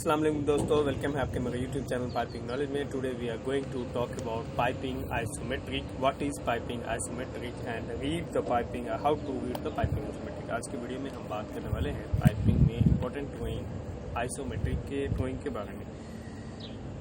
अस्सलाम वालेकुम दोस्तों, वेलकम है आपके मेरे यूट्यूब चैनल पाइपिंग नॉलेज में। Today we are going to talk about piping isometric, what is piping isometric and read the piping, how to read the piping isometric. आज की video में हम बात करने वाले हैं पाइपिंग में इंपॉर्टेंट ड्राइंग आइसोमेट्रिक के ड्राइंग के बारे में।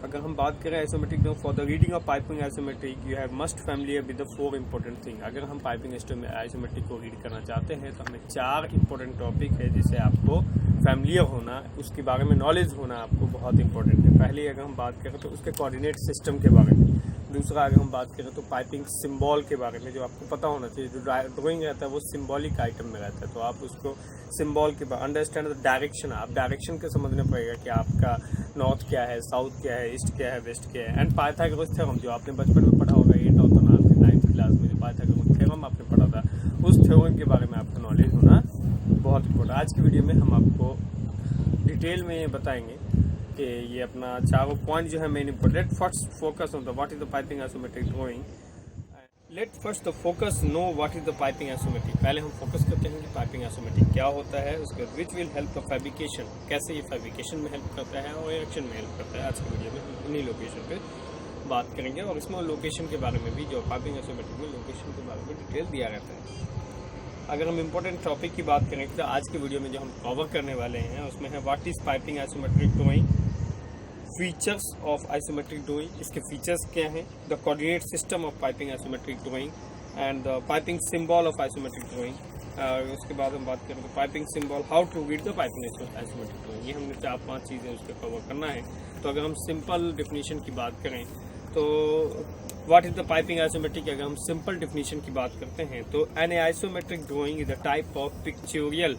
अगर हम बात करें isometric for the reading of piping isometric you have must familiar with the 4 important thing. अगर हम पाइपिंग आइसोमेट्रिक को रीड करना चाहते हैं तो हमें 4 इंपॉर्टेंट टॉपिक है जिसे आपको फैमिलियर होना, उसके बारे में नॉलेज होना आपको बहुत इंपॉर्टेंट है। पहले अगर हम बात करें तो उसके कोऑर्डिनेट सिस्टम के बारे में। दूसरा अगर हम बात करें तो पाइपिंग सिंबल के बारे में, जो आपको पता होना चाहिए। जो ड्राइंग रहता है वो सिंबॉलिक आइटम में रहता है, तो आप उसको सिंबल के बारे अंडरस्टैंड द डायरेक्शन। आप डायरेक्शन के समझना पड़ेगा कि आपका नॉर्थ क्या है, साउथ क्या है, ईस्ट क्या है, वेस्ट क्या है। एंड पाइथागोरस थ्योरम जो आपने बचपन में पढ़ा होगा 8th और 9th क्लास में, जो पाइथागोरस थ्योरम आपने पढ़ा था, उस थ्योरम के बारे में आपको नॉलेज होना बहुत इंपॉर्टेंट। आज की वीडियो में हम आपको डिटेल में बताएंगे कि ये अपना चारों पॉइंट जो है main important. First focus on the what is the piping isometric drawing. Let first the focus know what is the piping isometric. पहले हम फोकस करते हैं कि पाइपिंग आइसोमेट्रिक क्या होता है, उसके बाद which will help the fabrication, कैसे ये फैब्रिकेशन में हेल्प करता है और इरेक्शन में हेल्प करता है। आज की वीडियो में हम उन्हीं लोकेशन पे बात करेंगे और इसमें लोकेशन के बारे में भी, जो पाइपिंग आइसोमेट्रिक में लोकेशन के बारे में डिटेल दिया रहता है। अगर हम इम्पोर्टेंट टॉपिक की बात करें तो आज की वीडियो में जो हम कवर करने वाले हैं उसमें है what is piping isometric drawing, features of isometric drawing, इसके फीचर्स क्या हैं, the coordinate system of piping isometric drawing and the piping symbol of isometric drawing. उसके बाद हम बात करें तो piping symbol, how to read the piping isometric drawing. ये हमने 4-5 चीज़ें उसके कवर करना है। तो अगर हम सिंपल डेफिनेशन की बात करें तो what is the piping isometric, अगर हम सिंपल डेफिनेशन की बात करते हैं तो an isometric drawing is a type of pictorial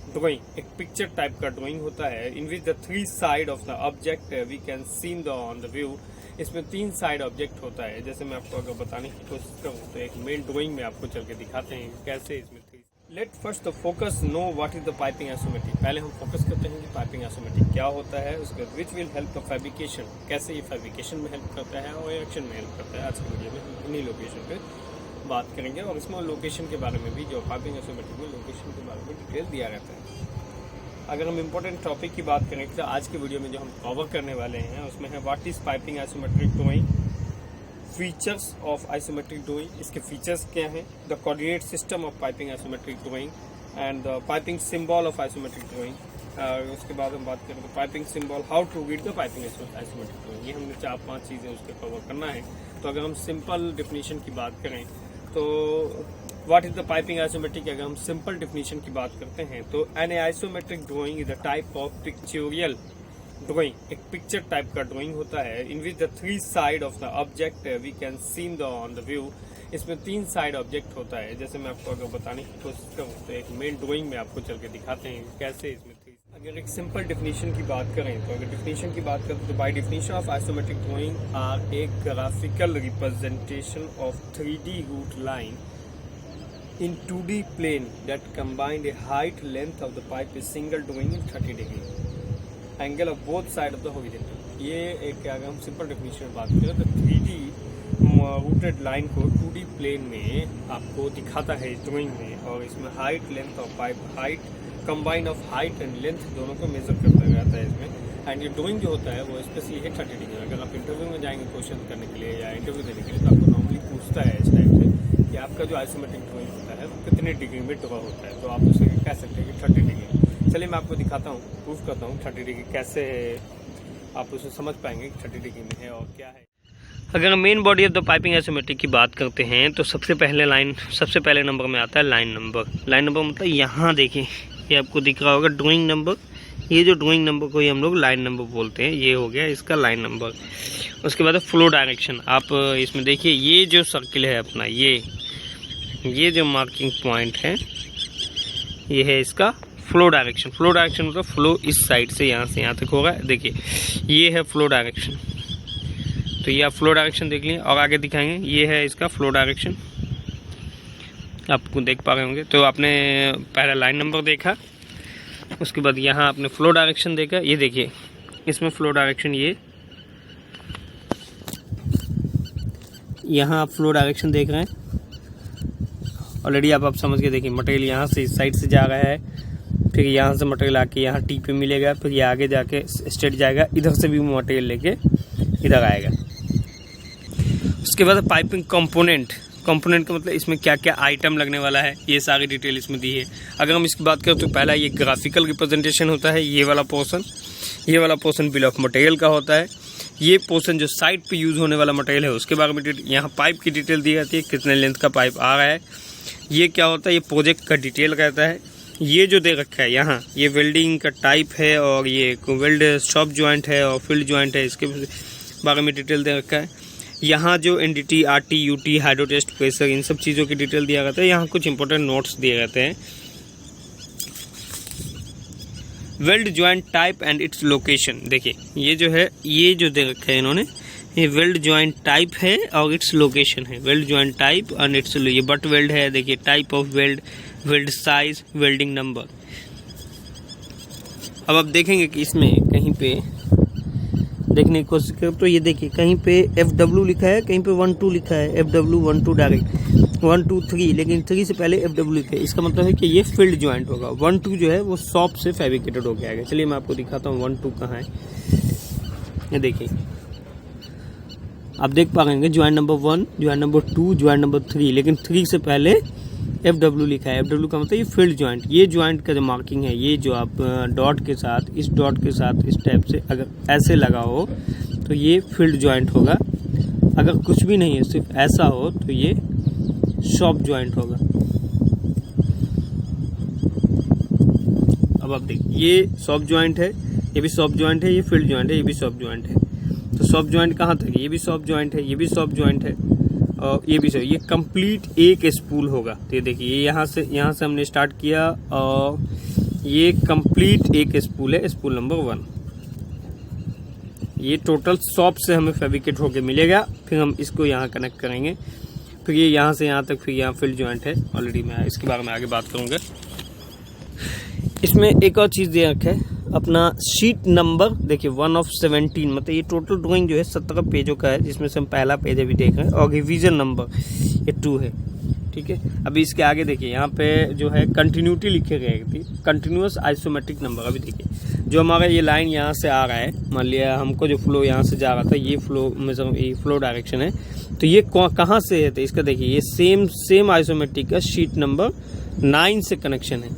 drawing, एक पिक्चर टाइप का ड्राइंग होता है। In which the 3 side of the object we can seen the on the view. इसमें 3 साइड ऑब्जेक्ट होता है। जैसे मैं आपको अगर बताने की कोशिश करूँ तो एक मेन ड्राइंग में आपको चल के दिखाते हैं कैसे इसमें 3। Let first the focus know what is the piping isometric. पहले हम फोकस करते हैं कि पाइपिंग आइसोमेट्रिक क्या होता है, उसके बाद which will help the fabrication, कैसे ये फैब्रिकेशन में हेल्प करता है और इरेक्शन में हेल्प करता है। आज की वीडियो में हम उन्हीं लोकेशन पे बात करेंगे और इसमें लोकेशन के बारे में भी, जो पाइपिंग आइसोमेट्रिक में लोकेशन के बारे में डिटेल दिया रहता है। अगर हम इम्पोर्टेंट टॉपिक की बात करें तो आज की वीडियो में जो हम कवर करने वाले हैं उसमें है what is piping isometric drawing, features of isometric drawing, इसके फीचर्स क्या हैं, the coordinate system of piping isometric drawing and the piping symbol of isometric drawing. उसके बाद हम बात करें तो piping symbol, how to read the piping isometric drawing. ये हमने 4-5 चीज़ें उसके कवर करना है। तो अगर हम सिंपल डेफिनेशन की बात करें तो what is the piping isometric, अगर हम सिंपल डेफिनेशन की बात करते हैं तो an isometric drawing is a type of pictorial drawing, एक पिक्चर टाइप का ड्राइंग होता है। In which the 3 side of the object we can seen the on the view. इसमें 3 साइड ऑब्जेक्ट होता है। जैसे मैं आपको अगर बताने की कोशिश करूँ तो एक मेन ड्राइंग में आपको चल के दिखाते हैं कैसे इसमें 3। अगर एक सिंपल डेफिनेशन की बात करें तो अगर डेफिनेशन की बात करें तो by definition of isometric drawing are a graphical representation of 3D route line in 2D plane that combined a height length of the pipe is single drawing in 30 degree angle of both side of the horizontal। ये एक अगर हम simple definition में बात करें तो 3D rooted line को 2D plane में आपको दिखाता है इस ड्राइंग में, और इसमें height length of pipe, height combine of height and length दोनों को मेजर करता रहता है इसमें। एंड ये ड्राइंग जो होता है वो स्पेशली है 30 डिग्री। अगर आप इंटरव्यू में जाएंगे क्वेश्चन करने के लिए या इंटरव्यू देने के लिए तो आपको नॉर्मली पूछता है इस टाइप से कि आपका जो आइसोमेट्रिक ड्राइंग होता है वो कितने डिग्री में ड्रॉ होता है। तो आप उसे कह सकते हैं कि 30 डिग्री। चलिए मैं आपको दिखाता हूँ, प्रूफ करता हूँ 30 डिग्री कैसे आप उसे समझ पाएंगे कि 30 डिग्री में है और क्या है। अगर हम main body of the piping isometric की बात करते हैं तो सबसे पहले नंबर में आता है लाइन नंबर। लाइन नंबर मतलब यहाँ देखिए, ये आपको दिख रहा होगा ड्राइंग नंबर। ये जो ड्राइंग नंबर को ही हम लोग लाइन नंबर बोलते हैं। ये हो गया इसका लाइन नंबर। उसके बाद फ्लो डायरेक्शन। आप इसमें देखिए ये जो सर्किल है अपना, ये जो मार्किंग पॉइंट है ये है इसका फ्लो डायरेक्शन। फ्लो डायरेक्शन मतलब फ्लो इस साइड से यहाँ से यहाँ तक होगा। देखिए ये है फ्लो डायरेक्शन। तो ये आप फ्लो डायरेक्शन देख लिए और आगे दिखाएंगे। ये है इसका फ्लो डायरेक्शन, आपको देख पा रहे होंगे। तो आपने पहला लाइन नंबर देखा, उसके बाद यहाँ आपने फ्लो डायरेक्शन देखा। ये देखिए इसमें फ्लो डायरेक्शन, ये यहाँ आप फ्लो डायरेक्शन देख रहे हैं। ऑलरेडी आप समझ के देखिए, मटेरियल यहाँ से इस साइड से जा रहा है, फिर यहाँ से मटेरियल आके यहाँ टी पे मिलेगा, फिर ये आगे जाके स्ट्रेट जाएगा, इधर से भी मटेरियल लेके इधर आएगा। उसके बाद पाइपिंग कंपोनेंट का मतलब इसमें क्या क्या आइटम लगने वाला है, ये सारी डिटेल इसमें दी है। अगर हम इसकी बात करें तो पहला ये ग्राफिकल रिप्रेजेंटेशन होता है, ये वाला पोर्शन बिल ऑफ मटेरियल का होता है। ये पोर्शन जो साइड पे यूज़ होने वाला मटेरियल है उसके बारे में यहाँ पाइप की डिटेल दी जाती है, कितने लेंथ का पाइप आ रहा है। ये क्या होता है, ये प्रोजेक्ट का डिटेल रहता है। ये जो दे रखा है यहाँ, ये वेल्डिंग का टाइप है और ये वेल्ड शॉप ज्वाइंट है और फील्ड ज्वाइंट है, इसके बारे में डिटेल दे रखा है। यहाँ जो NDT, RT, UT, hydro test, pressure, इन सब चीज़ों की डिटेल दिया रहता है। यहाँ कुछ इंपॉर्टेंट नोट्स दिए रहते हैं। Weld joint type and its location, देखिए ये जो है, ये जो दे रखा है इन्होंने, ये वेल्ड ज्वाइंट टाइप है और इट्स लोकेशन है। Weld joint type and it's, ये बट वेल्ड है, देखिए type of weld, weld size, welding number. अब आप देखेंगे कि इसमें कहीं पे देखने की कोशिश करें तो ये देखिए कहीं पे FW लिखा है, कहीं पे 1-2 लिखा है, FW 1-2 डायरेक्ट 1-2-3, लेकिन 3 से पहले FW लिखा है। इसका मतलब है कि ये फील्ड ज्वाइंट होगा। 1-2 जो है वो शॉप से फैब्रिकेटेड हो गया है। चलिए मैं आपको दिखाता हूँ 1-2 कहाँ है। ये देखिए आप देख पा रहे हैं joint number 1, joint number 2, joint number 3, लेकिन 3 से पहले FW लिखा है। FW का मतलब ये फील्ड ज्वाइंट। ये ज्वाइंट का जो मार्किंग है, ये जो आप डॉट के साथ, इस डॉट के साथ इस टाइप से अगर ऐसे लगा हो तो ये फील्ड ज्वाइंट होगा। अगर कुछ भी नहीं है, सिर्फ ऐसा हो तो ये शॉप ज्वाइंट होगा। अब आप देखिए ये शॉप ज्वाइंट है, ये भी शॉप ज्वाइंट है, ये फील्ड ज्वाइंट है, ये भी शॉप ज्वाइंट है। तो शॉप ज्वाइंट कहाँ तक है, ये भी शॉप ज्वाइंट है, ये भी शॉप ज्वाइंट है और ये भी ये कंप्लीट एक स्पूल होगा। तो ये देखिए ये यहाँ से हमने स्टार्ट किया और ये कंप्लीट एक स्पूल है, स्पूल नंबर 1। ये टोटल शॉप से हमें फैब्रिकेट होके मिलेगा। फिर हम इसको यहाँ कनेक्ट करेंगे, फिर ये यहाँ से यहाँ तक, फिर यहाँ फील्ड ज्वाइंट है। ऑलरेडी मैं इसके बारे में आगे बात करूँगा। इसमें एक और चीज़ दे रखा है अपना शीट नंबर, देखिए 1 of 17, मतलब ये टोटल ड्राइंग जो है 17 पेजों का है, जिसमें से हम पहला पेज अभी देख रहे हैं और रिवीजन नंबर ये 2 है। ठीक है, अभी इसके आगे देखिए यहाँ पे जो है कंटिन्यूटी लिखे गए थी, कंटिन्यूअस आइसोमेट्रिक नंबर। अभी देखिए जो हमारा ये लाइन यहाँ से आ रहा है, मान लिया हमको जो फ्लो यहाँ से जा रहा था, ये फ्लो डायरेक्शन है, तो ये कहाँ से है, तो इसका देखिए ये सेम आइसोमेट्रिक का शीट नंबर 9 से कनेक्शन है,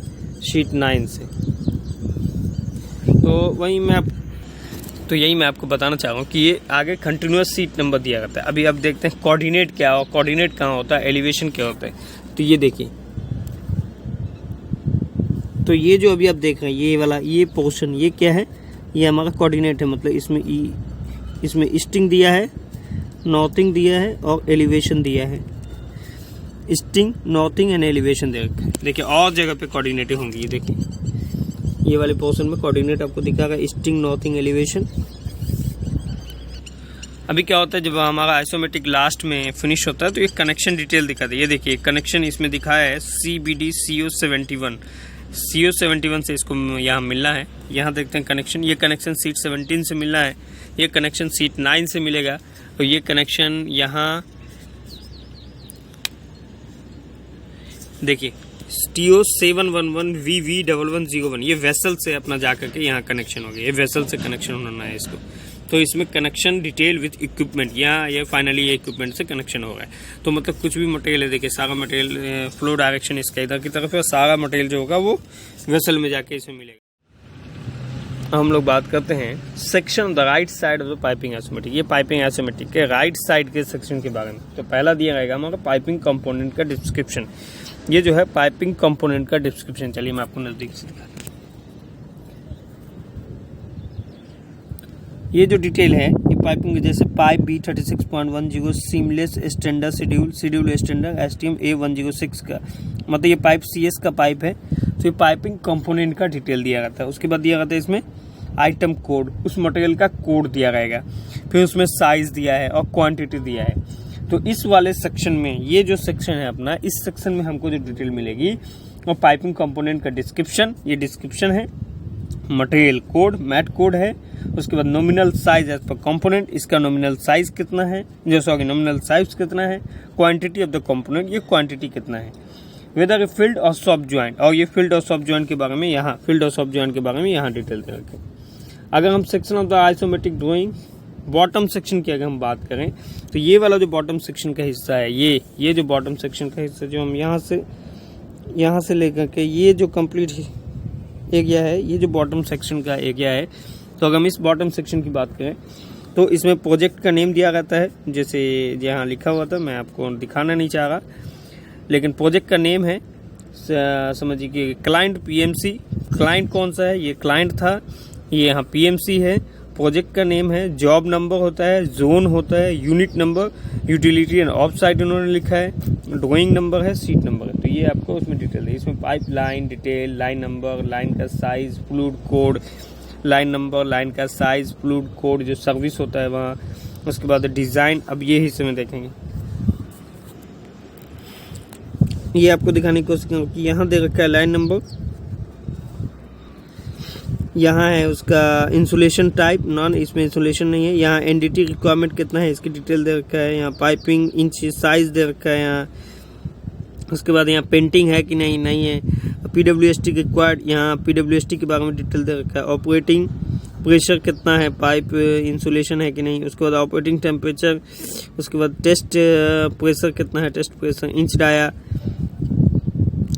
शीट 9 से। तो यही मैं आपको बताना चाह रहा हूँ कि ये आगे कंटिन्यूअस शीट नंबर दिया जाता है। अभी अब देखते हैं कोऑर्डिनेट क्या हो, कोऑर्डिनेट कहाँ होता है, एलिवेशन क्या होता है। तो ये देखिए, तो ये जो अभी आप देख रहे हैं ये वाला ये पोर्शन, ये क्या है, ये हमारा कोऑर्डिनेट है। मतलब इसमें स्टिंग दिया है, नॉर्थिंग दिया है और एलिवेशन दिया है। स्टिंग, नॉर्थिंग एंड एलिवेशन दे रखा है। देखिए और जगह पे कोऑर्डिनेट होंगी, ये देखिए ये वाले पोर्शन में कोऑर्डिनेट आपको दिखागा, स्टिंग, नॉर्थिंग, एलिवेशन। अभी क्या होता है जब हमारा आइसोमेट्रिक लास्ट में फिनिश होता है तो एक कनेक्शन डिटेल दिखाता है। ये देखिए कनेक्शन इसमें दिखाया है CBD CO71, CO71 से इसको यहाँ मिलना है। यहाँ देखते हैं कनेक्शन, ये कनेक्शन सीट 17 से मिलना है, ये कनेक्शन सीट 9 से मिलेगा और ये कनेक्शन यहाँ देखिए TO 711 VV1101, ये वेसल से अपना जाकर के यहाँ कनेक्शन हो गया। ये वेसल से कनेक्शन होना है इसको। तो इसमें कनेक्शन डिटेल विथ इक्विपमेंट, यहाँ ये फाइनली ये इक्विपमेंट से कनेक्शन हो रहा है। तो मतलब कुछ भी मटेरियल है, देखिए सारा मटेरियल फ्लो डायरेक्शन इसका इधर की तरफ है, सारा मटेरियल जो होगा वो वेसल में जाके इसमें मिलेगा। हम लोग बात करते हैं section of the right side of the piping isometric. ये पाइपिंग आइसोमेट्रिक के राइट साइड के सेक्शन के बारे में। तो पहला दिया रहेगा हमारा पाइपिंग कंपोनेंट का डिस्क्रिप्शन। ये जो है पाइपिंग कंपोनेंट का डिस्क्रिप्शन, चलिए मैं आपको नजदीक से दिखाता हूँ। ये जो डिटेल है ये पाइपिंग जैसे pipe B36.10 seamless standard schedule standard STM A106 का, मतलब ये पाइप CS का पाइप है। तो ये पाइपिंग कंपोनेंट का डिटेल दिया जाता है। उसके बाद दिया जाता है इसमें आइटम कोड, उस मटेरियल का कोड दिया रहेगा। फिर उसमें साइज दिया है और क्वांटिटी दिया है। तो इस वाले सेक्शन में, ये जो सेक्शन है अपना, इस सेक्शन में हमको जो डिटेल मिलेगी वो पाइपिंग कंपोनेंट का डिस्क्रिप्शन, ये डिस्क्रिप्शन है, मटेरियल कोड, मैट कोड है। उसके बाद nominal size as per component, इसका नॉमिनल साइज कितना है, नॉमिनल साइज कितना है, क्वांटिटी ऑफ द कंपोनेंट, ये क्वांटिटी कितना है। वेदर ए फील्ड और सब ज्वाइंट, और ये फील्ड और सब ज्वाइंट के बारे में यहाँ फील्ड और सब ज्वाइंट के बारे में यहाँ डिटेल दे रखे। अगर हम section of the isometric drawing bottom section की अगर हम बात करें तो ये वाला जो बॉटम सेक्शन का हिस्सा है, ये जो बॉटम सेक्शन का हिस्सा जो हम यहाँ से लेकर के ये जो कंप्लीट एरिया है, ये जो बॉटम सेक्शन का एरिया है, तो अगर हम इस बॉटम सेक्शन की बात करें तो इसमें प्रोजेक्ट का नेम दिया रहता है, जैसे यहाँ लिखा हुआ था, मैं आपको दिखाना नहीं चाह रहा, लेकिन प्रोजेक्ट का नेम है समझिए कि क्लाइंट पीएमसी। क्लाइंट कौन सा है, ये क्लाइंट था, ये यहाँ पीएमसी है। प्रोजेक्ट का नेम है, जॉब नंबर होता है, जोन होता है, unit number, utility end of site उन्होंने लिखा है, ड्राइंग नंबर है, सीट नंबर है। तो ये आपको उसमें डिटेल है। इसमें pipe line detail, line number, line का size, fluid code, line number, line का साइज, फ्लूइड कोड, जो सर्विस होता है वहाँ, उसके बाद डिज़ाइन। अब ये हिस्से में देखेंगे, ये आपको दिखाने की कोशिश करूँ कि यहाँ दे रखा है लाइन नंबर, यहाँ है उसका इंसुलेशन टाइप नॉन, इसमें इंसुलेशन नहीं है। यहाँ एनडीटी रिक्वायरमेंट कितना है इसकी डिटेल दे रखा है। यहाँ पाइपिंग इंच साइज दे रखा है यहाँ। उसके बाद यहाँ पेंटिंग है कि नहीं है। पीडब्ल्यूएसटी रिक्वायर्ड, यहाँ पीडब्ल्यूएसटी के बारे में डिटेल दे रखा है। ऑपरेटिंग प्रेशर कितना है, पाइप इंसुलेशन है कि नहीं। उसके बाद ऑपरेटिंग टेम्परेचर, उसके बाद टेस्ट प्रेशर कितना है, test pressure, inch dia,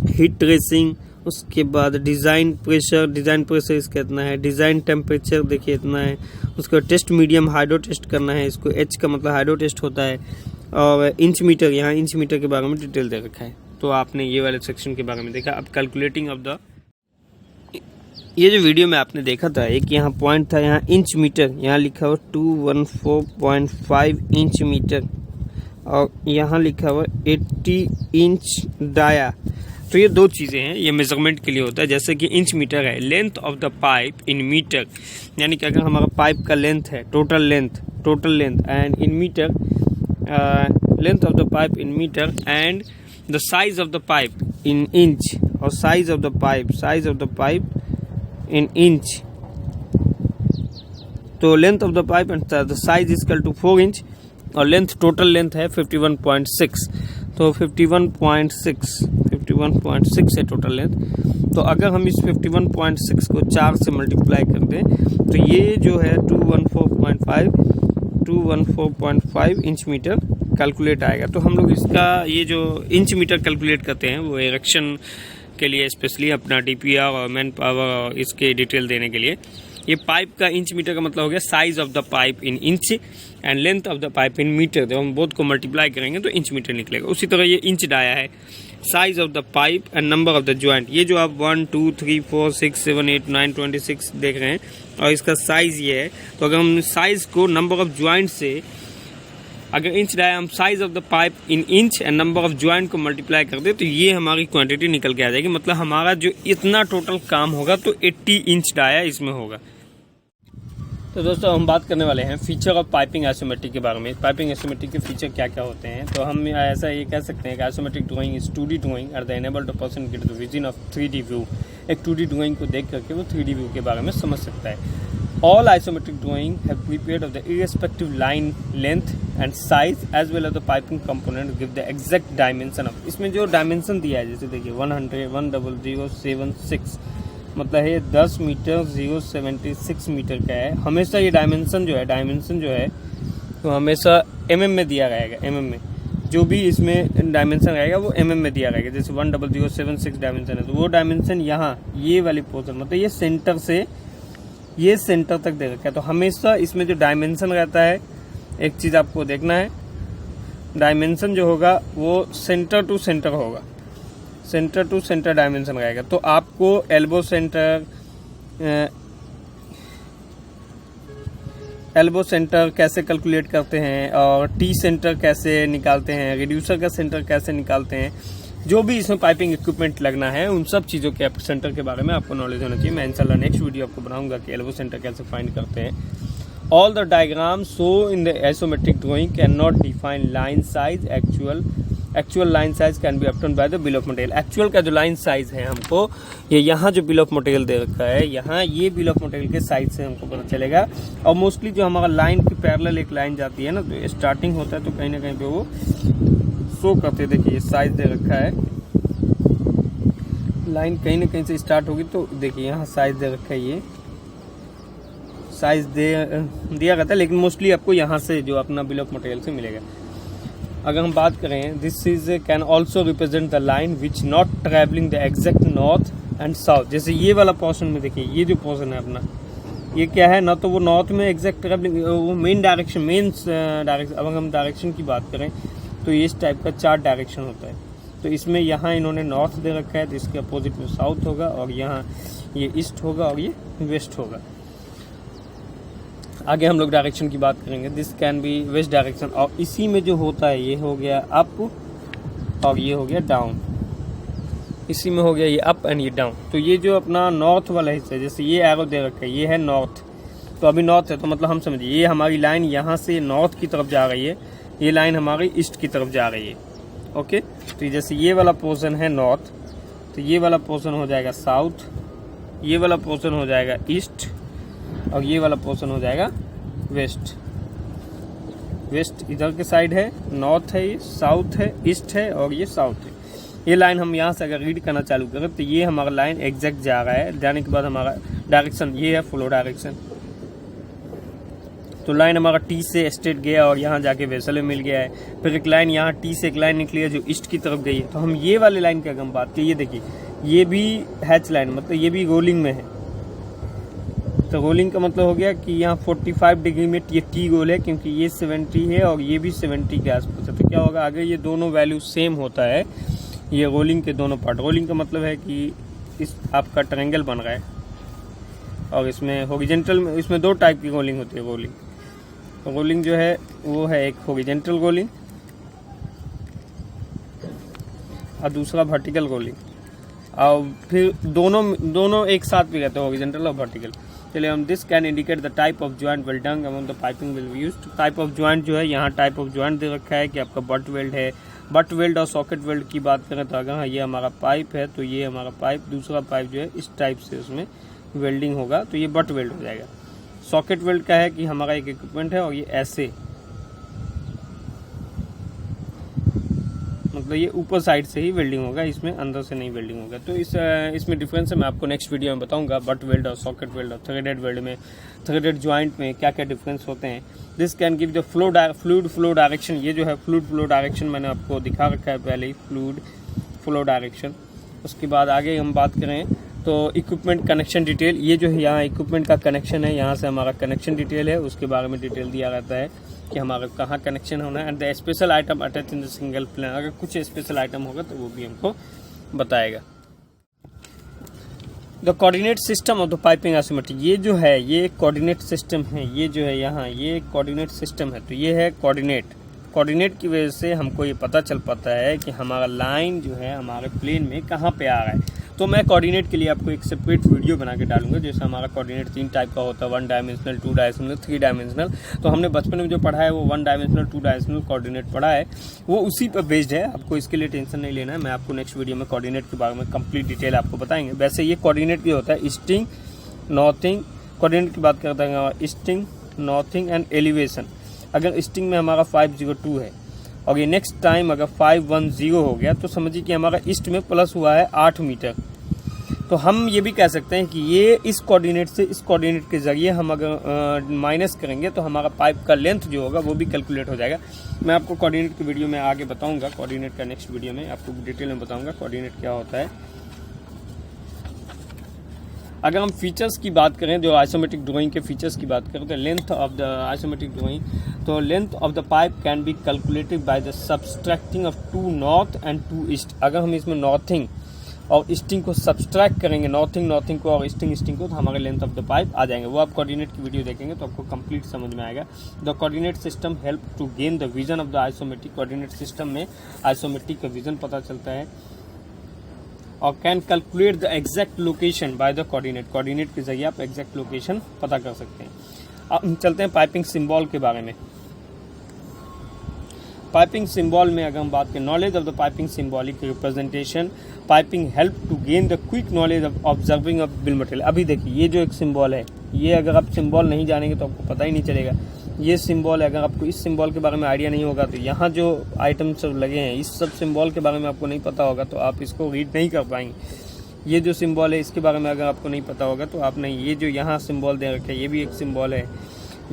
heat tracing. उसके बाद डिज़ाइन प्रेशर इसका इतना है। डिज़ाइन टेम्परेचर देखिए इतना है। उसके बाद टेस्ट मीडियम हाइड्रो टेस्ट करना है, इसको एच का मतलब हाइड्रो टेस्ट होता है। और इंच मीटर, यहाँ इंच मीटर के बारे में डिटेल दे रखा है। तो आपने ये वाले सेक्शन के बारे में देखा। अब कैलकुलेटिंग ऑफ द, ये जो वीडियो में आपने देखा था, एक यहाँ पॉइंट था, यहाँ इंच मीटर, यहाँ लिखा हुआ 214.5 इंच मीटर, और यहाँ लिखा हुआ 80 इंच डाया। तो ये दो चीज़ें हैं, ये मेजरमेंट के लिए होता है। जैसे कि इंच मीटर है, length of the pipe in meter, यानी कि अगर हमारा पाइप का लेंथ है, total length and in meter, length of the pipe in meter and the size of the pipe in inch, और size of the pipe in inch. तो length of the pipe and the size is equal to 4 inch, और length total length है 51.6। तो 51.6 है total length. तो अगर हम इस 51.6 को 4 से मल्टीप्लाई कर दें तो ये जो है 214.5 इंच मीटर कैलकुलेट आएगा। तो हम लोग इसका ये जो इंच मीटर कैलकुलेट करते हैं वो इरेक्शन के लिए, स्पेशली अपना डीपीआर और मैन पावर और इसके डिटेल देने के लिए। ये पाइप का इंच मीटर का मतलब हो गया size of the pipe in inch and length of the pipe in metre. जब हम बोथ को मल्टीप्लाई करेंगे तो इंच मीटर निकलेगा। उसी तरह ये इंच डाया है, size of the pipe and number of the joint. ये जो आप 1 2 3 4 6 7 8 9 26 देख रहे हैं, और इसका साइज ये है। तो अगर हम साइज को नंबर ऑफ ज्वाइंट से, अगर इंच डाया हम size of the pipe in inch and number of joint को मल्टीप्लाई कर दे तो ये हमारी क्वांटिटी निकल के आ जाएगी। मतलब हमारा जो इतना टोटल काम होगा तो 80 इंच डाया इसमें होगा। तो दोस्तों हम बात करने वाले हैं फीचर ऑफ पाइपिंग आइसोमेट्रिक के बारे में। पाइपिंग आइसोमेट्रिक के फीचर क्या क्या होते हैं। तो हम ऐसा ये कह सकते हैं कि isometric drawing is 2D drawing are the enabled to person get the vision of 3D view. एक 2D ड्राइंग को देख करके वो 3D व्यू के बारे में समझ सकता है। All isometric drawing have prepared of the irrespective line length and size as well as the piping component give the exact dimension of। इसमें जो डायमेंशन दिया है, जैसे देखिए 100,100,76 मतलब है 10 मीटर 076 मीटर का है। हमेशा ये डायमेंशन जो है तो हमेशा mm में दिया रहेगा। mm में जो भी इसमें डायमेंशन रहेगा वो mm में दिया रहेगा। जैसे 100,076 डायमेंशन है तो वो डायमेंशन यहाँ ये वाली पोर्शन मतलब ये सेंटर से ये सेंटर तक दे रखा है। तो हमेशा इसमें जो डायमेंशन रहता है, एक चीज़ आपको देखना है, डायमेंशन जो होगा वो सेंटर टू सेंटर होगा, सेंटर टू सेंटर डायमेंशन रहेगा। तो आपको एल्बो सेंटर कैसे कैलकुलेट करते हैं और टी सेंटर कैसे निकालते हैं, रिड्यूसर का सेंटर कैसे निकालते हैं, जो भी इसमें पाइपिंग इक्विपमेंट लगना है उन सब चीज़ों के सेंटर के बारे में आपको नॉलेज होना चाहिए। मैं इंशाल्लाह नेक्स्ट वीडियो आपको बनाऊंगा कि एल्बो सेंटर कैसे फाइंड करते हैं। All the diagram show in the isometric drawing can not define line size. Actual line size can be obtained by the bill of material. Actual का जो लाइन साइज है हमको ये यहाँ जो बिल ऑफ मटेरियल दे रखा है, यहाँ ये बिल ऑफ मटेरियल के साइज से हमको पता चलेगा। और मोस्टली जो हमारा लाइन की पैरेलल एक लाइन जाती है ना, तो स्टार्टिंग होता है तो कहीं ना कहीं पे वो शो करते। देखिए साइज दे रखा है लाइन कहीं ना कहीं से स्टार्ट होगी। तो देखिए यहाँ साइज दे रखा है, ये साइज दिया गया था, लेकिन मोस्टली आपको यहाँ से जो अपना बिल ऑफ मटेरियल से मिलेगा। अगर हम बात करें, this is can also represent the line which not travelling the exact north and south. जैसे ये वाला पोर्शन में देखिए, ये जो पोर्शन है अपना, ये क्या है, ना तो वो नॉर्थ में एग्जैक्ट ट्रेवलिंग, वो मेन डायरेक्शन डायरेक्शन। अब हम डायरेक्शन की बात करें तो इस टाइप का 4 डायरेक्शन होता है। तो इसमें यहाँ इन्होंने नॉर्थ दे रखा है, तो इसके अपोजिट में साउथ होगा, और यहाँ ये ईस्ट होगा और ये वेस्ट होगा। आगे हम लोग डायरेक्शन की बात करेंगे। This can be west direction, और इसी में जो होता है ये हो गया अप और ये हो गया डाउन। इसी में हो गया ये अप एंड ये डाउन। तो ये जो अपना नॉर्थ वाला हिस्सा है, जैसे ये एरो दे रखा है, ये है नॉर्थ। तो अभी नॉर्थ है, तो मतलब हम समझिए ये हमारी लाइन यहाँ से नॉर्थ की तरफ जा रही है, ये लाइन हमारी ईस्ट की तरफ जा रही है। ओके, तो जैसे ये वाला पोर्शन है नॉर्थ, तो ये वाला पोर्शन हो जाएगा साउथ, ये वाला पोर्शन हो जाएगा ईस्ट, और ये वाला पोर्शन हो जाएगा वेस्ट। वेस्ट इधर के साइड है, नॉर्थ है, ये साउथ है, ईस्ट है, और ये साउथ है। ये लाइन हम यहाँ से अगर रीड करना चालू करें तो ये हमारा लाइन एग्जैक्ट जा रहा है। जाने के बाद हमारा डायरेक्शन ये है, फ्लो डायरेक्शन। तो लाइन हमारा टी से स्ट्रेट गया और यहाँ जाके वेसल में मिल गया है। फिर एक लाइन यहाँ टी से एक लाइन निकली है जो ईस्ट की तरफ गई है। तो हम ये वाले लाइन की अगर हम बात करें, ये देखिए ये भी हैच लाइन, मतलब ये भी रोलिंग में है। तो रोलिंग का मतलब हो गया कि यहाँ 45 डिग्री में ये टी गोल है, क्योंकि ये 70 है और ये भी 70 के आसपास है। तो क्या होगा, आगे ये दोनों वैल्यू सेम होता है, ये रोलिंग के दोनों पार्ट। रोलिंग का मतलब है कि इस आपका ट्रायंगल बन रहा है, और इसमें हॉरिजॉन्टल में, इसमें 2 टाइप की रोलिंग होती है। रोलिंग जो है वो है एक हॉरिजॉन्टल रोलिंग और दूसरा वर्टिकल रोलिंग, और फिर दोनों एक साथ भी रहते हैं, हॉरिजॉन्टल और वर्टिकल। चलिए हम, this can indicate the type of joint well done among the piping will be used. Type of joint जो है, यहाँ टाइप ऑफ जॉइंट दे रखा है कि आपका बट वेल्ड है। बट वेल्ड और सॉकेट वेल्ड की बात करें तो अगर ये हमारा पाइप है, तो ये हमारा पाइप, दूसरा पाइप जो है इस टाइप से उसमें वेल्डिंग होगा, तो ये बट वेल्ड हो जाएगा। सॉकेट वेल्ड का है कि हमारा एक इक्विपमेंट है और ये ऐसे, मतलब ये ऊपर साइड से ही वेल्डिंग होगा, इसमें अंदर से नहीं वेल्डिंग होगा। तो इसमें डिफरेंस है, मैं आपको नेक्स्ट वीडियो में बताऊंगा। बट वेल्ड और सॉकेट वेल्ड और थ्रेडेड वेल्ड में, थ्रेडेड जॉइंट में क्या क्या डिफरेंस होते हैं। This can give the fluid flow direction. ये जो है फ्लूइड फ्लो डायरेक्शन मैंने आपको दिखा रखा है पहले ही, फ्लूइड फ्लो डायरेक्शन। उसके बाद आगे हम बात करें तो इक्विपमेंट कनेक्शन डिटेल। ये जो है यहाँ इक्विपमेंट का कनेक्शन है, यहाँ से हमारा कनेक्शन डिटेल है, उसके बारे में डिटेल दिया रहता है कि हमारा कहाँ कनेक्शन होना है। And the special item attach in the single plane, अगर कुछ स्पेशल आइटम होगा तो वो भी हमको बताएगा। The coordinate system of the piping isometric, ये जो है ये कोऑर्डिनेट सिस्टम है। ये जो है यहाँ ये कोऑर्डिनेट सिस्टम है, तो ये है कोऑर्डिनेट की वजह से हमको ये पता चल पाता है कि हमारा लाइन जो है हमारे प्लेन में कहाँ पे आ रहा है। तो मैं कोऑर्डिनेट के लिए आपको एक सेपरेट वीडियो बना के डालूंगा। जैसे हमारा कोऑर्डिनेट 3 टाइप का होता है, 1 डायमेंशनल, 2 डायमेंशनल, 3 डायमेंशनल। तो हमने बचपन में जो पढ़ा है वो 1 डायमेंशनल, 2 डायमेंशनल कोऑर्डिनेट पढ़ा है, वो उसी पर बेस्ड है। आपको इसके लिए टेंशन नहीं लेना है, मैं आपको नेक्स्ट वीडियो में कोऑर्डिनेट के बारे में कंप्लीट डिटेल आपको बताएंगे। वैसे ये कोऑर्डिनेट भी होता है ईस्टिंग, नॉर्थिंग। कोऑर्डिनेट की बात करते हैं ईस्टिंग, नॉर्थिंग एंड एलिवेशन। अगर ईस्टिंग में हमारा 502 है और ये नेक्स्ट टाइम अगर 510 हो गया, तो समझिए कि हमारा ईस्ट में प्लस हुआ है 8 मीटर। तो हम ये भी कह सकते हैं कि ये इस कोऑर्डिनेट से इस कोऑर्डिनेट के जरिए हम अगर माइनस करेंगे तो हमारा पाइप का लेंथ जो होगा वो भी कैलकुलेट हो जाएगा। मैं आपको कोऑर्डिनेट की वीडियो में आगे बताऊंगा, कोऑर्डिनेट का नेक्स्ट वीडियो में आपको डिटेल में बताऊंगा कोऑर्डिनेट क्या होता है। अगर हम फीचर्स की बात करें, जो आइसोमेट्रिक ड्राइंग के फीचर्स की बात करें, तो length of the isometric drawing, तो length of the pipe can be calculated by the subtracting of 2 north and 2 east. अगर हम इसमें नॉर्थिंग और ईस्टिंग को सब्सट्रैक्ट करेंगे, नॉर्थिंग को और ईस्टिंग को, तो हमारे लेंथ ऑफ द पाइप आ जाएंगे। वो आप कोऑर्डिनेट की वीडियो देखेंगे तो आपको कंप्लीट समझ में आएगा। The coordinate system help to gain the vision of the isometric. Coordinate system में आइसोमेट्रिक का विजन पता चलता है और can calculate the exact location by the coordinate के जरिए आप एग्जैक्ट लोकेशन पता कर सकते हैं। अब हम चलते हैं पाइपिंग सिंबल के बारे में। पाइपिंग सिंबल में अगर हम बात करें, knowledge of the piping symbolic representation, piping help to gain the quick knowledge of observing of bill material. अभी देखिए ये जो एक सिंबल है, ये अगर आप सिंबल नहीं जानेंगे तो आपको पता ही नहीं चलेगा। ये सिंबल है, अगर आपको इस सिंबल के बारे में आइडिया नहीं होगा तो यहाँ जो आइटम सब लगे हैं इस सब सिंबल के बारे में आपको नहीं पता होगा तो आप इसको रीड नहीं कर पाएंगे। ये जो सिंबल है इसके बारे में अगर आपको नहीं पता होगा तो आप नहीं, ये जो यहाँ सिंबल दे रखा है ये भी एक सिंबल है,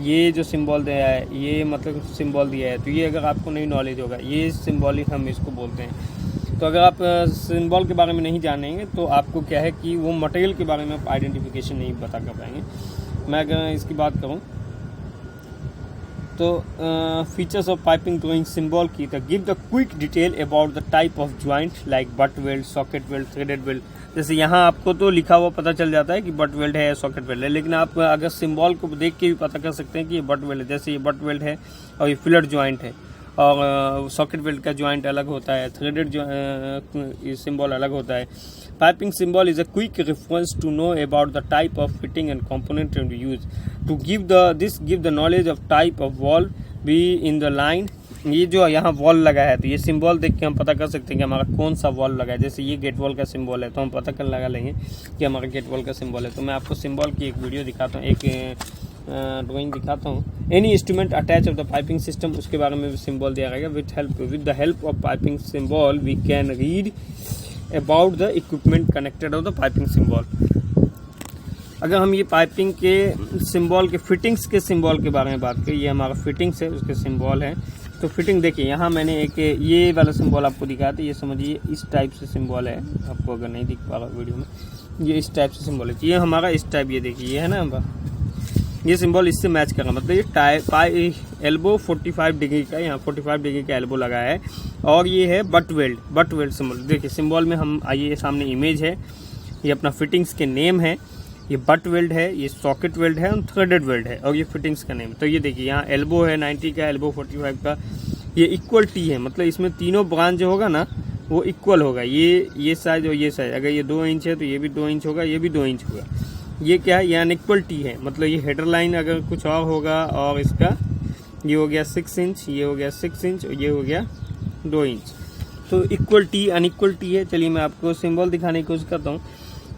ये जो सिंबल दिया है ये मतलब सिंबल दिया है, तो ये अगर आपको नहीं नॉलेज होगा ये सिंबॉलिक हम इसको बोलते हैं। तो अगर आप सिंबल के बारे में नहीं जानेंगे तो आपको क्या है कि वो मटेरियल के बारे में आप आइडेंटिफिकेशन नहीं बता कर पाएंगे। मैं अगर इसकी बात करूँ तो features of piping drawing symbol की, तो give the quick detail about the type of joint like but weld, socket weld, threaded weld. जैसे यहाँ आपको तो लिखा हुआ पता चल जाता है कि बट वेल्ड है या सॉकेट वेल्ड है, लेकिन आप अगर सिंबल को देख के भी पता कर सकते हैं कि ये बट वेल्ड है। जैसे ये बट वेल्ड है और ये फिलर ज्वाइंट है, और सॉकेट वेल्ड का ज्वाइंट अलग होता है, थ्रेडेड सिंबल अलग होता है। Piping symbol is a quick reference to know about the type of fitting and component to use to give the knowledge of type of valve be in the line. ये जो यहाँ wall लगा है तो ये सिंबल देख के हम पता कर सकते हैं कि हमारा कौन सा वॉल लगा है। जैसे ये गेट वॉल का सिंबल है तो हम पता कर लगा लेंगे कि हमारा गेट वॉल का सिंबल है। तो मैं आपको सिंबल की एक वीडियो दिखाता हूँ, एक ड्राइंग दिखाता हूँ। Any instrument attach of the piping system, उसके बारे में भी सिंबल दिया रहेगा। With the help of piping symbol we can read about the equipment connected of the piping symbol. अगर हम ये पाइपिंग के सिंबल के फिटिंग्स के सिंबल के बारे में बात करें, ये हमारा फिटिंग्स है उसके सिंबल है। तो फिटिंग देखिए यहाँ मैंने एक ये वाला सिंबल आपको दिखाया था, ये समझिए इस टाइप से सिंबल है, आपको अगर नहीं दिख पा रहा वीडियो में, ये इस टाइप से सिंबल है। ये हमारा इस टाइप, ये देखिए ये है ना हमारा, ये सिंबल इससे मैच कर रहा, मतलब ये एल्बो 45 डिग्री का, यहाँ 45 डिग्री का एल्बो लगा है। और ये है बट वेल्ड सिंबल। देखिए सिंबल में हम आइए, सामने इमेज है, ये अपना फिटिंग्स के नेम है, ये बट वेल्ड है, ये सॉकेट वेल्ड है और थ्रेडेड वेल्ड है, और ये फिटिंग्स का नेम। तो ये देखिए यहाँ एल्बो है 90 का, एल्बो 45 का, ये इक्वल टी है, मतलब इसमें तीनों ब्रांच जो होगा ना वो इक्वल होगा। ये साइज और ये साइज, अगर ये 2 इंच है तो ये भी 2 इंच होगा, ये भी 2 इंच होगा। ये क्या है, ये अनइक्वल टी है, मतलब ये हेडर लाइन अगर कुछ और होगा, और इसका ये हो गया 6 इंच, ये हो गया 6 इंच और ये हो गया 2 इंच। तो इक्वल टी अनइक्वल टी है। चलिए मैं आपको सिंबल दिखाने की कोशिश करता हूँ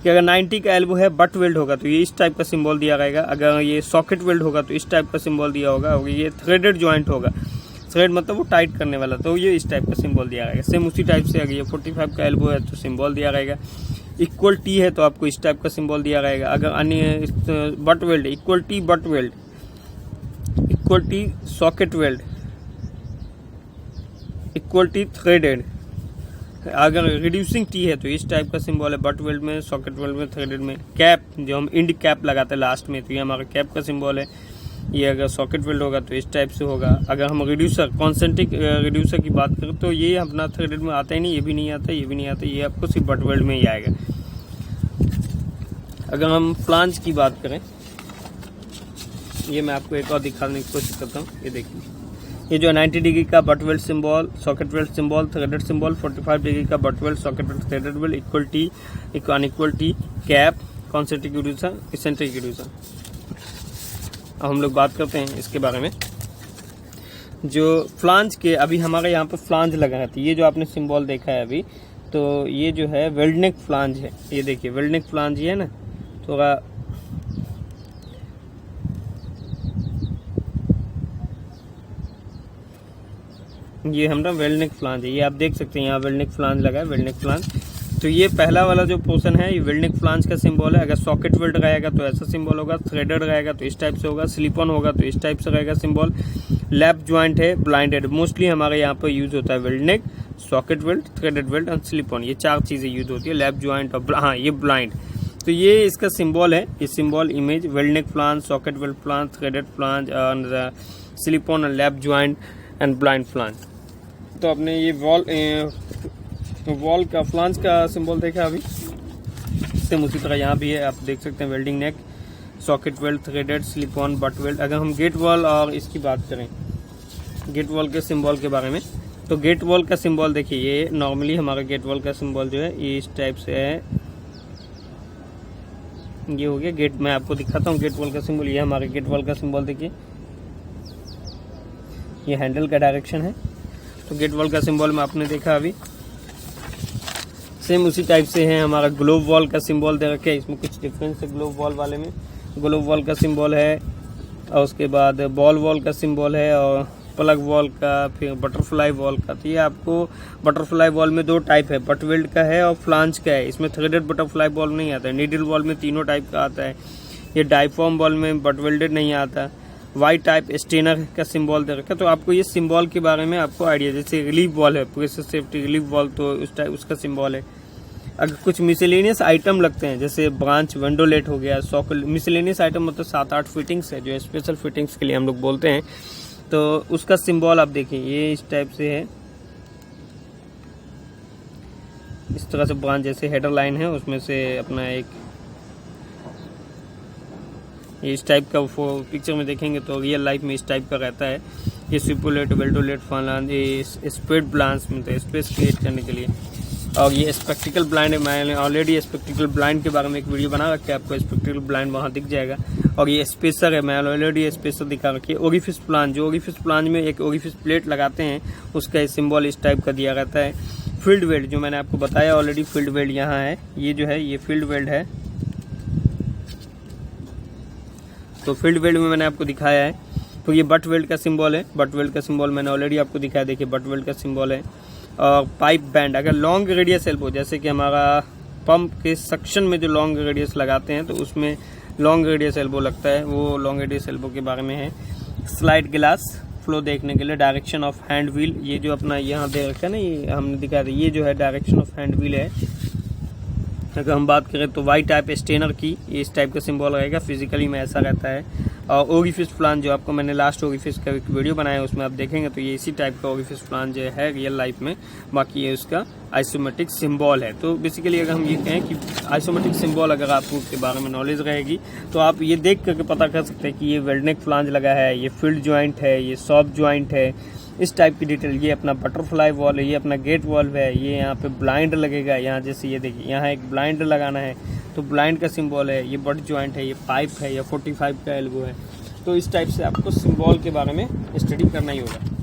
कि अगर 90 का एल्बो है, बट वेल्ड होगा तो ये इस टाइप का सिंबल दिया रहेगा। अगर ये सॉकेट वेल्ड होगा तो इस टाइप का सिंबल दिया होगा। और ये थ्रेडेड ज्वाइंट होगा, थ्रेड मतलब वो टाइट करने वाला, तो ये इस टाइप का सिंबल दिया रहेगा। सेम उसी टाइप से अगर ये 45 का एल्बो है तो सिंबल दिया रहेगा। इक्वल टी है तो आपको इस टाइप का सिंबल दिया रहेगा। अगर अन्य butt weld, equal T butt weld, equal T socket weld, equal T threaded. अगर रिड्यूसिंग टी है तो इस टाइप का सिंबल है, बट वेल्ड में, सॉकेट वेल्ड में, थ्रेडेड में। कैप, जो हम इंड कैप लगाते हैं लास्ट में, तो ये हमारा कैप का सिंबल है। ये अगर सॉकेट वेल्ड होगा तो इस टाइप से होगा। अगर हम रिड्यूसर, कॉन्सेंट्रिक रिड्यूसर की बात करें तो ये अपना थ्रेडेड में आता ही नहीं, ये भी नहीं आता, ये भी नहीं आता, ये आपको सिर्फ बट वेल्ड में ही आएगा। अगर हम फ्लांज की बात करें, ये मैं आपको एक और दिखाने की कोशिश करता हूँ। ये देखिए, ये जो 90 डिग्री का butt weld symbol, socket weld symbol, threaded symbol, 45 degree का butt weld, socket weld, threaded weld, equal tee, unequal tee, cap, concentric reducer, eccentric reducer. अब हम लोग बात करते हैं इसके बारे में। जो फ्लांज के, अभी हमारे यहाँ पर फ्लांज लगा है, तो ये जो आपने सिंबल देखा है अभी, तो ये जो है वेल्डनेक फ्लांज है। ये देखिए वेल्डनेक फ्लांज ये है ना, थोड़ा ये हमारा वेल्डनेक फ्लांज है। ये आप देख सकते हैं यहाँ वेल्डनेक फ्लांज लगा है, वेल्डनेक फ्लांज। तो ये पहला वाला जो पोर्शन है ये वेल्डनेक फ्लांज का सिंबल है। अगर सॉकेट वेल्ड रहेगा तो ऐसा सिंबल होगा, थ्रेडेड रहेगा तो इस टाइप से होगा, स्लिप ऑन होगा तो इस टाइप से रहेगा सिंबल। लैप ज्वाइंट है, ब्लाइंडेड, मोस्टली हमारे यहाँ पर यूज होता है वेल्डनेक, सॉकेट वेल्ड, थ्रेडेड वेल्ड और स्लिप ऑन। ये 4 चीजें यूज होती है, लैप ज्वाइंट और हाँ ये ब्लाइंड। तो ये इसका सिंबल है, ये symbol image weld neck flange, socket weld flange, threaded flange और slip on, lap joint and blind flange. तो आपने ये वॉल का फ्लांज का सिंबल देखा अभी, सेम उसी तरह यहाँ भी है, आप देख सकते हैं welding neck, socket weld, threaded, slip on, butt weld. अगर हम गेट वॉल और इसकी बात करें, गेट वॉल के सिंबल के बारे में, तो गेट वॉल का सिंबल देखिए, ये नॉर्मली हमारा गेट वॉल का सिंबल जो है ये इस टाइप से है। ये हो गया गेट, मैं आपको दिखाता हूँ गेट वॉल का सिंबल। ये हमारे गेट वॉल का सिंबल देखिए, ये हैंडल का डायरेक्शन है। तो गेट वॉल का सिंबल में आपने देखा अभी, सेम उसी टाइप से है हमारा ग्लोब वॉल का सिंबल दे रखे। इसमें कुछ डिफरेंस है ग्लोब वॉल वाले में। ग्लोब वॉल का सिंबल है और उसके बाद बॉल वॉल का सिंबल है और प्लग वॉल का, फिर बटरफ्लाई वॉल का। तो ये आपको बटरफ्लाई वॉल में 2 टाइप है, बट वेल्ड का है और फ्लांज का है। इसमें थ्रेडेड बटरफ्लाई वॉल नहीं आता है। नीडल वॉल में 3 टाइप का आता है। ये डाइफॉर्म वॉल में बट वेल्डेड नहीं आता। वाइट टाइप स्टेनर का सिंबल दे रखा है। तो आपको ये सिंबल के बारे में आपको आइडिया, जैसे रिलीफ वॉल है, प्रेशर सेफ्टी रिलीफ वॉल, तो उस टाइप उसका सिंबल है। अगर कुछ मिसलेनियस आइटम लगते हैं, जैसे ब्रांच वेंडोलेट हो गया, सॉकेट, मिसलेनियस आइटम मतलब 7-8 फिटिंग्स है जो स्पेशल फिटिंग्स के लिए हम लोग बोलते हैं, तो उसका सिंबल आप देखिए ये इस टाइप से है। इस तरह से ब्रांच जैसे हेडर लाइन है, उसमें से अपना एक ये इस टाइप का पिक्चर में देखेंगे तो रियल लाइफ में इस टाइप का रहता है। ये स्विपोलेट, वेल्डोलेट, फालान, ये स्पेड ब्लांस में स्पेस क्रिएट करने के लिए। और ये स्पेक्टिकल ब्लाइंड है। मैंने ऑलरेडी स्पेक्टिकल ब्लाइंड के बारे में एक वीडियो बना रखा है, आपको स्पेक्टिकल ब्लाइंड वहाँ दिख जाएगा। और ये स्पेसर है, मैंने ऑलरेडी स्पेसर दिखा रखी है। ओरिफिस प्लांज, जो ओरिफिस प्लांज में एक ओरिफिस प्लेट लगाते हैं, उसका सिंबल इस टाइप का दिया रहता है। फील्ड वेल्ड, जो मैंने आपको बताया ऑलरेडी, फील्ड वेल्ड यहाँ है। ये जो है ये फील्ड वेल्ड है। तो फील्ड वेल्ड में मैंने आपको दिखाया है। तो ये बट वेल्ड का सिंबल है। बट वेल्ड का सिंबल मैंने ऑलरेडी आपको दिखाया, देखिए बट वेल्ड का सिंबल है। और पाइप बैंड, अगर लॉन्ग रेडियस एल्बो, जैसे कि हमारा पंप के सक्शन में जो लॉन्ग रेडियस लगाते हैं, तो उसमें लॉन्ग रेडियस एल्बो लगता है, वो लॉन्ग रेडियस एल्बो के बारे में है। स्लाइड ग्लास फ्लो देखने के लिए, डायरेक्शन ऑफ हैंड व्हील, ये जो अपना यहाँ दे रखा है ना, ये हमने दिखाया था, ये जो है डायरेक्शन ऑफ हैंड व्हील है। अगर हम बात करें तो वाई टाइप स्टेनर की, ये इस टाइप का सिंबल रहेगा, फिजिकली में ऐसा रहता है। और ओरिफिस प्लान, जो आपको मैंने लास्ट ओरिफिस का एक वीडियो बनाया है, उसमें आप देखेंगे तो ये इसी टाइप का ओरिफिस प्लान जो है रियल लाइफ में। बाकी ये उसका आइसोमेट्रिक सिंबल है। तो बेसिकली अगर हम ये कहें कि आइसोमेट्रिक सिंबल अगर आपको उसके बारे में नॉलेज रहेगी, तो आप ये देख करके पता कर सकते हैं कि ये वेल्डनेक फ्लांज लगा है, ये फील्ड ज्वाइंट है, ये सॉफ्ट ज्वाइंट है, इस टाइप की डिटेल। ये अपना बटरफ्लाई वॉल है, ये अपना गेट वॉल्व है, ये यहाँ पे ब्लाइंड लगेगा। यहाँ जैसे ये देखिए, यहाँ एक ब्लाइंड लगाना है, तो ब्लाइंड का सिंबल है। ये बट ज्वाइंट है, ये पाइप है, या 45 का एल्बो है। तो इस टाइप से आपको सिंबल के बारे में स्टडी करना ही होगा।